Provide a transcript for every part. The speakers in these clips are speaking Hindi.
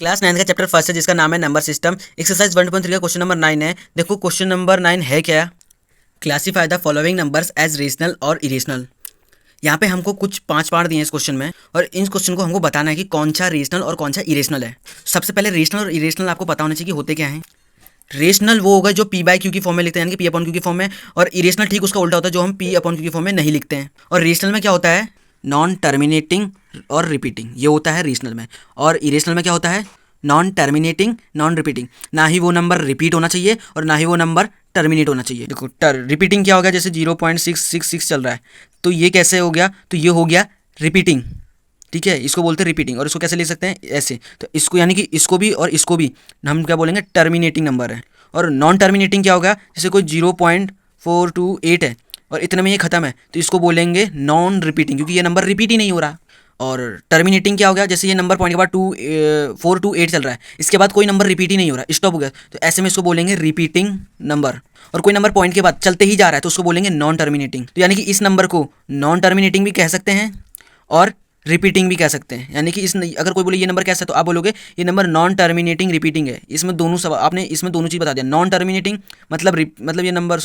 क्लास 9 का चैप्टर फर्स्ट है जिसका नाम है नंबर सिस्टम। एक्सरसाइज 1.3 का क्वेश्चन नंबर 9 है। देखो क्वेश्चन नंबर 9 है क्या, classify the following numbers as rational और इरेशनल। यहाँ पे हमको कुछ 5 पार्ट दिए हैं इस क्वेश्चन में और इन क्वेश्चन को हमको बताना है कि कौन सा रेशनल और कौन सा इरेशनल है। सबसे पहले रेशनल और इरेशनल आपको पता होना चाहिए कि होते क्या हैं। रेशनल वो होगा जो पी बाई क्यू की फॉर्म में लिखते हैं, यानी कि पी अपॉन क्यू की फॉर्म में, और इरेशनल ठीक उसका उल्टा होता है जो हम पी अपॉन क्यू की फॉर्म में नहीं लिखते हैं। और रेशनल में क्या होता है, नॉन टर्मिनेटिंग और रिपीटिंग, ये होता है रेशनल में। और इरेशनल में क्या होता है, नॉन टर्मिनेटिंग नॉन रिपीटिंग। ना ही वो नंबर रिपीट होना चाहिए और ना ही वो नंबर टर्मिनेट होना चाहिए। देखो रिपीटिंग क्या हो गया, जैसे 0.666 चल रहा है तो ये कैसे हो गया, तो ये हो गया रिपीटिंग। ठीक है, इसको बोलते हैं रिपीटिंग। और इसको कैसे लिख सकते हैं, ऐसे। तो इसको यानी कि इसको भी और इसको भी हम क्या बोलेंगे, टर्मिनेटिंग नंबर है। और नॉन टर्मिनेटिंग क्या होगा, जैसे कोई 0.428 है और इतने में ये खत्म है तो इसको बोलेंगे नॉन रिपीटिंग, क्योंकि ये नंबर रिपीट ही नहीं हो रहा। और टर्मिनेटिंग क्या हो गया, जैसे ये नंबर पॉइंट के बाद 428 चल रहा है, इसके बाद कोई नंबर रिपीट ही नहीं हो रहा, स्टॉप हो गया, तो ऐसे में इसको बोलेंगे रिपीटिंग नंबर। और कोई नंबर पॉइंट के बाद चलते ही जा रहा है तो उसको बोलेंगे नॉन टर्मिनेटिंग। तो यानी कि इस नंबर को नॉन टर्मिनेटिंग भी कह सकते हैं और रिपीटिंग भी कह सकते हैं। यानी कि अगर कोई बोले ये नंबर कैसा है तो आप बोलोगे ये नंबर नॉन टर्मिनेटिंग रिपीटिंग है। इसमें दोनों सब आपने इसमें दोनों चीज़ बता दिया। नॉन टर्मिनेटिंग मतलब ये नंबर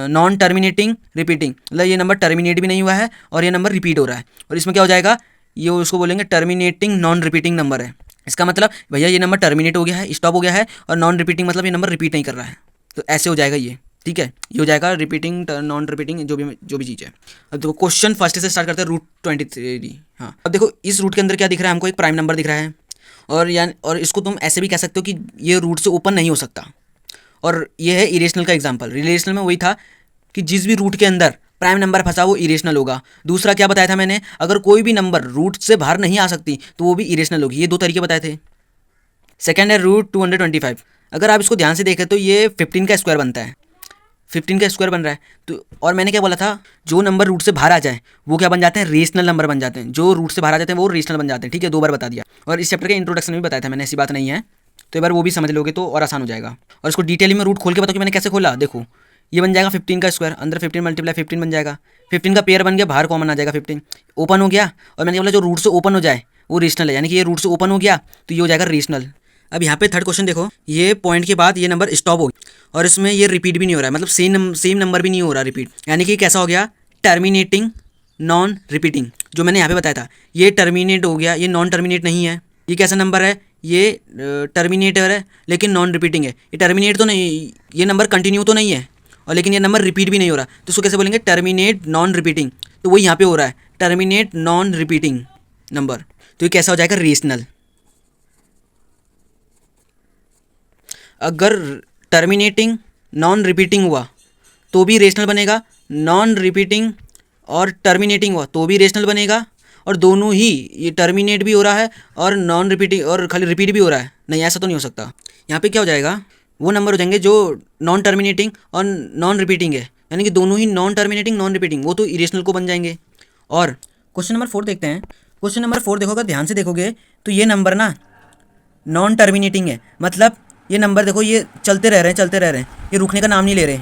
नॉन टर्मिनेटिंग रिपीटिंग, मतलब ये नंबर टर्मिनेट भी नहीं हुआ है और ये नंबर रिपीट हो रहा है। और इसमें क्या हो जाएगा, ये उसको बोलेंगे टर्मिनेटिंग नॉन रिपीटिंग नंबर है। इसका मतलब भैया ये नंबर टर्मिनेट हो गया है, स्टॉप हो गया है, और नॉन रिपीटिंग मतलब ये नंबर रिपीट नहीं कर रहा है। तो ऐसे हो जाएगा ये। ठीक है, ये हो जाएगा रिपीटिंग नॉन रिपीटिंग जो भी चीज़ है। अब देखो क्वेश्चन फर्स्ट से स्टार्ट करते हैं, रूट 23। हाँ, अब देखो इस रूट के अंदर क्या दिख रहा है हमको, एक प्राइम नंबर दिख रहा है। और इसको तुम ऐसे भी कह सकते हो कि ये रूट से ओपन नहीं हो सकता। और ये है इरेशनल का एग्जाम्पल। रिलेशनल में वही था कि जिस भी रूट के अंदर प्राइम नंबर फंसा वो इरेशनल होगा। दूसरा क्या बताया था मैंने, अगर कोई भी नंबर रूट से बाहर नहीं आ सकती तो वो भी इरेशनल होगी। ये दो तरीके बताए थे। सेकेंड है रूट 225। अगर आप इसको ध्यान से देखें तो ये 15 का स्क्वायर बनता है, 15 का स्क्वायर बन रहा है। तो और मैंने क्या बोला था, जो नंबर रूट से बाहर आ जाए वो क्या बन जाते हैं, रेशनल नंबर बन जाते हैं। जो रूट से बाहर आ जाते हैं वो रेशनल बन जाते हैं। ठीक है, 2 बार बता दिया। और इस चैप्टर के इंट्रोडक्शन में भी बताया था मैंने, ऐसी बात नहीं है। तो एक बार वो भी समझ लोगे तो और आसान हो जाएगा। और इसको डिटेल में रूट खोल के बताओ कि मैंने कैसे खोला। देखो ये बन जाएगा 15 का स्क्वायर, अंदर 15 मल्टीप्लाई 15 बन जाएगा। 15 का पेयर बन गया, बाहर कॉमन आ जाएगा 15, ओपन हो गया। और मैंने बोला जो रूट से ओपन हो जाए वो रेशनल है, यानी कि ये रूट से ओपन हो गया तो ये हो जाएगा रेशनल। अब यहाँ पे थर्ड क्वेश्चन देखो, ये पॉइंट के बाद ये नंबर स्टॉप हो गया और इसमें ये रिपीट भी नहीं हो रहा है, मतलब सेम नंबर भी नहीं हो रहा रिपीट, यानी कि कैसा हो गया, टर्मिनेटिंग नॉन रिपीटिंग। जो मैंने यहाँ पे बताया था ये टर्मिनेट हो गया, ये नॉन टर्मिनेट नहीं है। ये कैसा नंबर है, ये टर्मिनेटर है लेकिन नॉन रिपीटिंग है। ये टर्मिनेट तो नहीं, ये नंबर कंटिन्यू तो नहीं है, और लेकिन ये नंबर रिपीट भी नहीं हो रहा, तो इसको कैसे बोलेंगे, टर्मिनेट नॉन रिपीटिंग। तो वही यहाँ पे हो रहा है, टर्मिनेट नॉन रिपीटिंग नंबर। तो ये कैसा हो जाएगा, रेशनल। अगर टर्मिनेटिंग नॉन रिपीटिंग हुआ तो भी रेशनल बनेगा, नॉन रिपीटिंग और टर्मिनेटिंग हुआ तो भी रेशनल बनेगा, और दोनों ही, ये टर्मिनेट भी हो रहा है और नॉन रिपीटिंग और खाली रिपीट भी हो रहा है, नहीं ऐसा तो नहीं हो सकता। यहाँ पे क्या हो जाएगा, वो नंबर हो जाएंगे जो नॉन टर्मिनेटिंग और नॉन रिपीटिंग है, यानी कि दोनों ही नॉन टर्मिनेटिंग नॉन रिपीटिंग, वो तो इरेशनल को बन जाएंगे। और क्वेश्चन नंबर 4 देखते हैं। क्वेश्चन नंबर 4 देखो, अगर ध्यान से देखोगे तो ये नंबर ना नॉन टर्मिनेटिंग है, मतलब ये नंबर देखो ये चलते रह रहे हैं, ये रुकने का नाम नहीं ले रहे।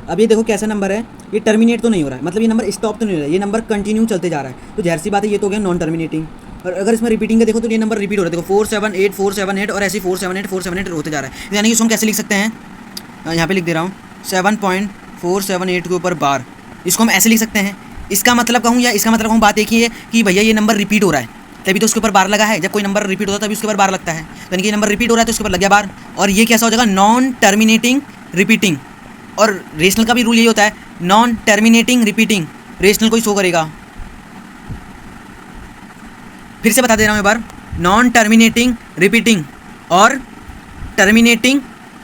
अब ये देखो कैसा नंबर है, ये टर्मिनेट तो नहीं हो रहा है, मतलब ये नंबर स्टॉप तो नहीं हो रहा है, ये नंबर कंटिन्यू चलते जा रहा है। तो जाहिर सी बात है ये तो हो गया नॉन टर्मिनेटिंग। और अगर इसमें रिपीटिंग का देखो तो ये नंबर रिपीट हो रहा है, देखो 478 और ऐसे 478 होते जा रहा है। यानी कि इसको हम कैसे लिख सकते हैं, यहाँ पे लिख दे रहा हूँ 7.478 के ऊपर बार, इसको हम ऐसे लिख सकते हैं। इसका मतलब कहूँ या इसका मतलब कहूँ, बात एक ही है कि भैया ये नंबर रिपीट हो रहा है तभी तो उसके ऊपर बार लगा है। जब कोई नंबर रिपीट होता है तभी उसके ऊपर बार लगता है, यानी कि ये नंबर रिपीट हो रहा है तो उसके ऊपर लग गया बार। और ये कैसा हो जाएगा, नॉन टर्मिनेटिंग रिपीटिंग। और रेशनल का भी रूल यही होता है, नॉन टर्मिनेटिंग रिपीटिंग रेशनल को ही शो करेगा। फिर से बता दे रहा हूँ एक बार, नॉन टर्मिनेटिंग रिपीटिंग और टर्मिनेटिंग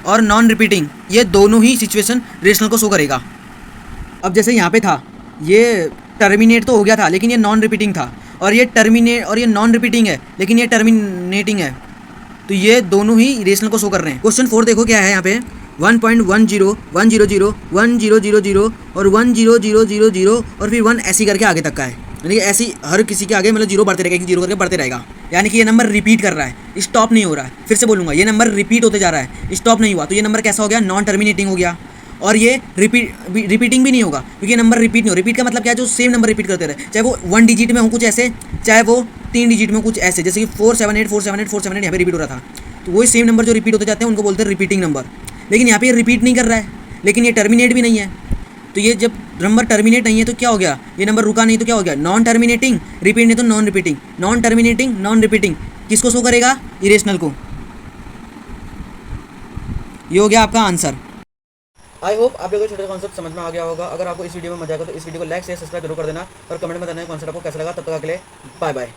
और नॉन रिपीटिंग, ये दोनों ही सिचुएशन रेशनल को शो करेगा। अब जैसे यहाँ पे था, ये टर्मिनेट तो हो गया था लेकिन ये नॉन रिपीटिंग था, और ये टर्मिनेट और ये नॉन रिपीटिंग है लेकिन ये टर्मिनेटिंग है, तो ये दोनों ही रेशनल को शो कर रहे हैं। क्वेश्चन 4 देखो क्या है यहाँ पे, 1.10 100 1000 और 10000 और फिर 1 ऐसी करके आगे तक का है, यानी कि ऐसी हर किसी के आगे मतलब जीरो बढ़ते रहेगा, जीरो करके बढ़ते रहेगा, यानी कि ये नंबर रिपीट कर रहा है, स्टॉप नहीं हो रहा है। फिर से बोलूँगा, ये नंबर रिपीट होते जा रहा है, स्टॉप नहीं हुआ, तो ये नंबर कैसा हो गया, नॉन टर्मिनेटिंग हो गया। और ये रिपीटिंग भी नहीं होगा, क्योंकि ये नंबर रिपीट नहीं हो। रिपीट का मतलब क्या है, जो सेम नंबर रिपीट करते रहे, चाहे वो 1 डिजिट में हो कुछ ऐसे, चाहे वो 3 डिजिट में कुछ ऐसे, जैसे कि 478 478 478 यहाँ पे रिपीट हो रहा था, तो वही सेम नंबर जो रिपीट होते जाते हैं उनको बोलते हैं रिपीटिंग नंबर। लेकिन यहाँ पे ये रिपीट नहीं कर रहा है, लेकिन ये टर्मिनेट भी नहीं है। तो ये जब नंबर टर्मिनेट नहीं है तो क्या हो गया, ये नंबर रुका नहीं तो क्या हो गया, नॉन टर्मिनेटिंग। रिपीट नहीं तो non repeating, non terminating non repeating, किसको शो करेगा, इरेशनल को। ये हो गया आपका आंसर। आई होप आप लोगों को छोटा कॉन्सेप्ट समझ में आ गया होगा। अगर आपको इस वीडियो में मजा आएगा तो इस वीडियो को लाइक शेयर सब्सक्राइब जरूर कर देना और कमेंट में बताना कॉन्सेप्ट आपको कैसा लगा। तब तक के लिए बाय बाय।